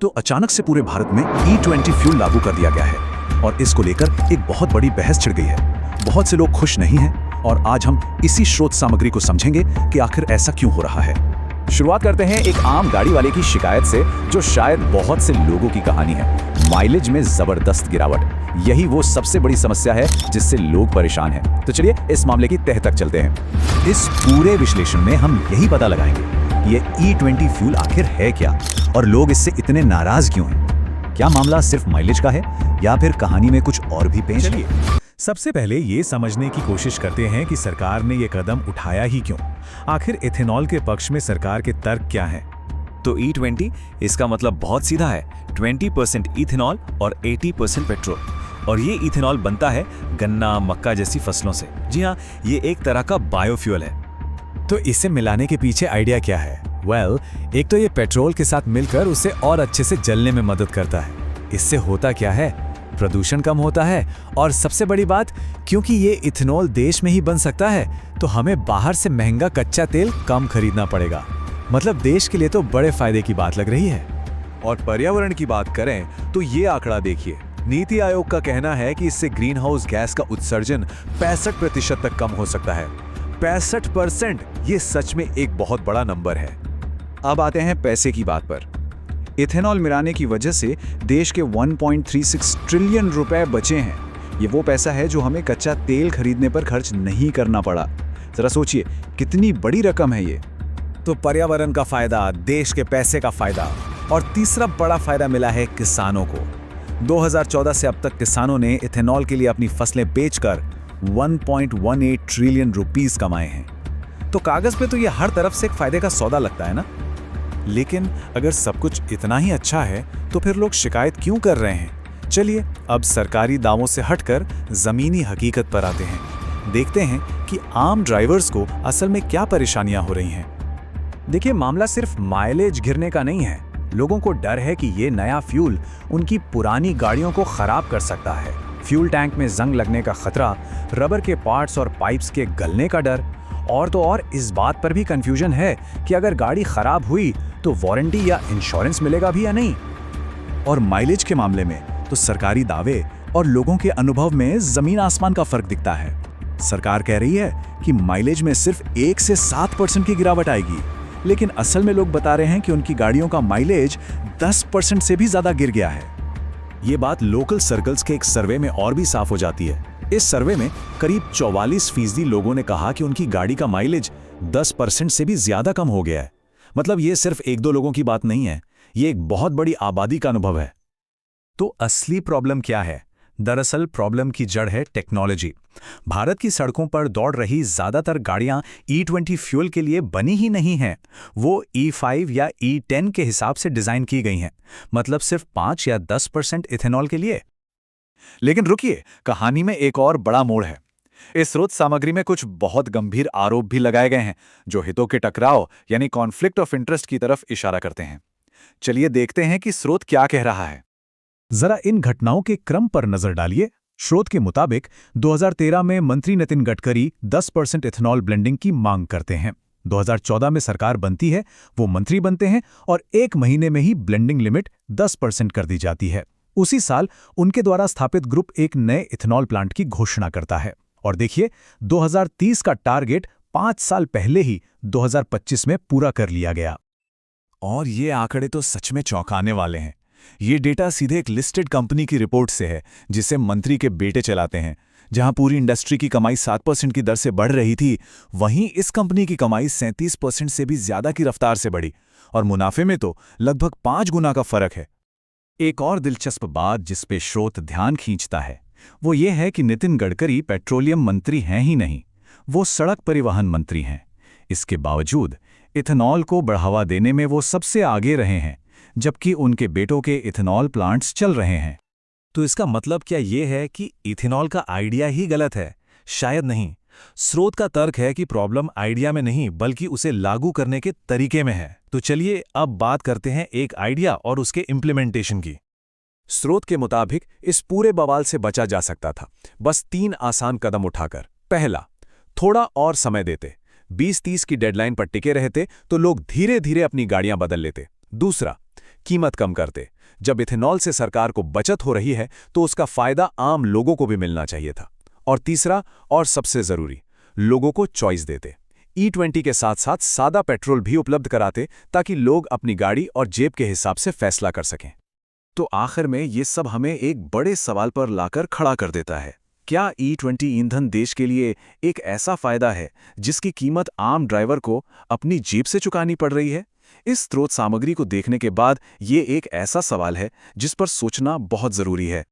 तो अचानक से पूरे भारत में E20 फ्यूल लागू कर दिया गया है और इसको लेकर एक बहुत बड़ी बहस छिड़ गई है। बहुत से लोग खुश नहीं हैं और आज हम इसी स्रोत सामग्री को समझेंगे कि आखिर ऐसा क्यों हो रहा है। शुरुआत करते हैं एक आम गाड़ी वाले की शिकायत से, जो शायद बहुत से लोगों की कहानी है। माइलेज में जबरदस्त गिरावट, यही वो सबसे बड़ी समस्या है जिससे लोग परेशान हैं। तो चलिए इस मामले की तह तक चलते हैं। इस पूरे विश्लेषण में हम यही पता लगाएंगे कि ये E20 फ्यूल आखिर है क्या और लोग इससे इतने नाराज क्यों हैं। क्या मामला सिर्फ माइलेज का है या फिर कहानी में कुछ और भी पेश है? सबसे पहले ये समझने की कोशिश करते हैं कि सरकार ने ये कदम उठाया ही क्यों। आखिर इथेनॉल के पक्ष में सरकार के तर्क क्या हैं? तो E20 इसका मतलब बहुत सीधा है, 20% इथेनॉल और 80% पेट्रोल। और ये इथेनॉल बनता है गन्ना, मक्का जैसी फसलों से। जी हाँ, ये एक तरह का बायोफ्यूल है। तो इसे मिलाने के पीछे आइडिया क्या है? एक तो ये पेट्रोल के साथ मिलकर उसे और अच्छे से जलने में मदद करता है। इससे होता क्या है? प्रदूषण कम होता है और सबसे बड़ी बात, क्योंकि ये इथेनॉल देश में ही बन सकता है तो हमें बाहर से महंगा कच्चा तेल कम खरीदना पड़ेगा। मतलब देश के लिए तो बड़े फायदे की बात लग रही है। और पर्यावरण की बात करें तो ये आंकड़ा देखिए। नीति आयोग का कहना है कि इससे ग्रीन हाउस गैस का उत्सर्जन 65% तक कम हो सकता है। 65%, ये सच में एक बहुत बड़ा नंबर है। अब आते हैं पैसे की बात पर। इथेनॉल मिलाने की वजह से देश के 1.36 ट्रिलियन रुपए बचे हैं। ये वो पैसा है जो हमें कच्चा तेल खरीदने पर खर्च नहीं करना पड़ा। जरा सोचिए कितनी बड़ी रकम है ये। तो पर्यावरण का फायदा, देश के पैसे का फायदा और तीसरा बड़ा फायदा मिला है किसानों को। 2014 से अब तक किसानों ने इथेनॉल के लिए अपनी फसलें बेचकर 1.18 ट्रिलियन रुपीस कमाए हैं। तो कागज पे तो ये हर तरफ से एक फायदे का सौदा लगता है ना। लेकिन अगर सब कुछ इतना ही अच्छा है तो फिर लोग शिकायत क्यों कर रहे हैं? चलिए अब सरकारी दावों से हटकर जमीनी हकीकत पर आते हैं। देखते हैं कि आम ड्राइवर्स को असल में क्या परेशानियां हो रही हैं। देखिए, मामला सिर्फ माइलेज गिरने का नहीं है। लोगों को डर है कि ये नया फ्यूल उनकी पुरानी गाड़ियों को खराब कर सकता है। फ्यूल टैंक में जंग लगने का खतरा, रबर के पार्ट्स और पाइप्स के गलने का डर, और तो और इस बात पर भी कंफ्यूजन है कि अगर गाड़ी खराब हुई तो वारंटी या इंश्योरेंस मिलेगा भी या नहीं। और माइलेज के मामले में तो सरकारी दावे और लोगों के अनुभव में जमीन आसमान का फर्क दिखता है। सरकार कह रही है कि माइलेज में सिर्फ 1 से 7% की गिरावट आएगी, लेकिन असल में लोग बता रहे हैं कि उनकी गाड़ियों का माइलेज 10% से भी ज्यादा गिर गया है। ये बात लोकल सर्कल्स के एक सर्वे में और भी साफ हो जाती है। इस सर्वे में करीब 44% लोगों ने कहा कि उनकी गाड़ी का माइलेज 10% से भी ज्यादा कम हो गया है। मतलब ये सिर्फ 1-2 लोगों की बात नहीं है, ये एक बहुत बड़ी आबादी का अनुभव है। तो असली प्रॉब्लम क्या है? दरअसल प्रॉब्लम की जड़ है टेक्नोलॉजी। भारत की सड़कों पर दौड़ रही ज्यादातर गाड़ियां E20 फ्यूल के लिए बनी ही नहीं हैं। वो E5 या E10 के हिसाब से डिजाइन की गई हैं, मतलब सिर्फ 5 या 10% इथेनॉल के लिए। लेकिन रुकिए, कहानी में एक और बड़ा मोड़ है। इस स्रोत सामग्री में कुछ बहुत गंभीर आरोप भी लगाए गए हैं जो हितों के टकराव यानी कॉन्फ्लिक्ट ऑफ इंटरेस्ट की तरफ इशारा करते हैं। चलिए देखते हैं कि स्रोत क्या कह रहा है। जरा इन घटनाओं के क्रम पर नजर डालिए। स्रोत के मुताबिक 2013 में मंत्री नितिन गडकरी 10% इथेनॉल ब्लेंडिंग की मांग करते हैं। 2014 में सरकार बनती है, वो मंत्री बनते हैं और 1 महीने में ही ब्लेंडिंग लिमिट 10% कर दी जाती है। उसी साल उनके द्वारा स्थापित ग्रुप एक नए इथेनॉल प्लांट की घोषणा करता है। और देखिए, 2030 का टारगेट 5 साल पहले ही 2025 में पूरा कर लिया गया। और ये आंकड़े तो सच में चौंकाने वाले हैं। ये डेटा सीधे एक लिस्टेड कंपनी की रिपोर्ट से है जिसे मंत्री के बेटे चलाते हैं। जहां पूरी इंडस्ट्री की कमाई 7% की दर से बढ़ रही थी, वहीं इस कंपनी की कमाई 37% से भी ज्यादा की रफ्तार से बढ़ी और मुनाफे में तो लगभग 5 गुना का फर्क है। एक और दिलचस्प बात जिस पे स्रोत ध्यान खींचता है वो ये है कि नितिन गडकरी पेट्रोलियम मंत्री हैं ही नहीं, वो सड़क परिवहन मंत्री हैं। इसके बावजूद इथेनॉल को बढ़ावा देने में वो सबसे आगे रहे हैं, जबकि उनके बेटों के इथेनॉल प्लांट्स चल रहे हैं। तो इसका मतलब क्या ये है कि इथेनॉल का आइडिया ही गलत है? शायद नहीं। स्रोत का तर्क है कि प्रॉब्लम आइडिया में नहीं बल्कि उसे लागू करने के तरीके में है। तो चलिए अब बात करते हैं एक आइडिया और उसके इम्प्लीमेंटेशन की। स्रोत के मुताबिक इस पूरे बवाल से बचा जा सकता था बस 3 आसान कदम उठाकर। पहला, थोड़ा और समय देते। 2030 की डेडलाइन पर टिके रहते तो लोग धीरे धीरे अपनी गाड़ियां बदल लेते। दूसरा, कीमत कम करते। जब इथेनॉल से सरकार को बचत हो रही है तो उसका फायदा आम लोगों को भी मिलना चाहिए था। और तीसरा और सबसे जरूरी, लोगों को चॉइस देते। E20 के साथ साथ सादा पेट्रोल भी उपलब्ध कराते ताकि लोग अपनी गाड़ी और जेब के हिसाब से फैसला कर सकें। तो आखिर में ये सब हमें एक बड़े सवाल पर लाकर खड़ा कर देता है। क्या E20 ईंधन देश के लिए एक ऐसा फायदा है जिसकी कीमत आम ड्राइवर को अपनी जेब से चुकानी पड़ रही है? इस स्रोत सामग्री को देखने के बाद ये एक ऐसा सवाल है जिस पर सोचना बहुत जरूरी है।